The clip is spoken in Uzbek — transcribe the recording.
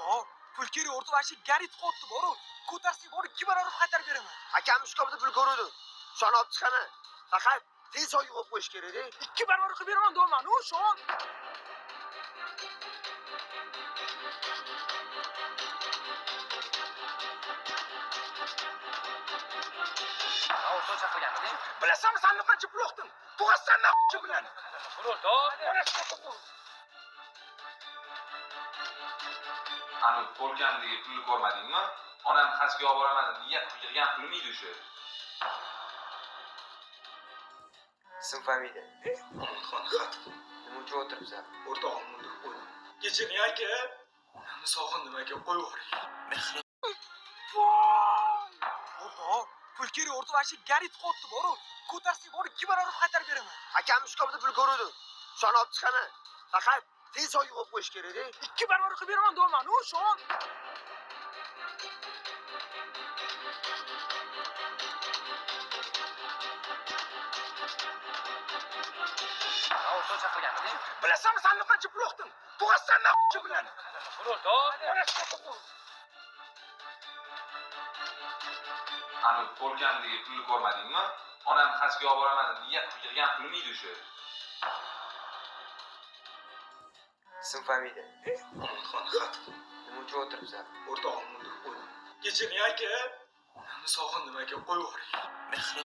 O'rtoq, pul kerak o'rtoq, ashi garit qotdi boru. Ko'tarsak bor, 2 barobar qaytarib beraman. Akam shkofda pul ko'rdi. Shon olib chiqaman. Faqat tez oy yo'q qo'yish kerak-da. 2 barobar qilib beraman deyman, u shon. O'rtoq chaqirganmiding? Bilasanmi, sanni qancha pul yo'qdim? Tug'assandan chi bilan. O'rtoq. Ani ko'rkamdagi pulni ko'rmadingmi? Onam hajga olib boraman deb niyat qilgan pulmi edi o'sha? Ism familiya. Xon xat. Nima uchun o'tiribsan? O'rtog'im mundirib qo'ydim. Kechiring aka. Onamni sog'indim aka, qo'yavering. Mehri. O'rtoq, pul kerak o'rtoq, ashi garit qotdi boru. Ko'tarsak bor, 2 barobar qaytarib beraman. Akam shkofda pul ko'rdi. Shon olib chiqaman. Faqat tez oy yo'q qo'yish kerak-da. 2 barobar qilib beraman deyman, u shon. O'rtoq chaqirganmiding? Bilasanmi, sanni qancha pul yo'qdim? Tug'assandan chi bilan. O'rtoq. Ani ko'rkamdagi pulni ko'rmadingmi? Onam hajga olib boraman deb niyat qilgan pulmi edi o'sha? Ism familiya. Xon xat. Nima uchun o'tiribsan? O'rtog'im mundirib qo'ydim. Kechiring aka. Onamni sog'indim aka, qo'yavering. Mehri.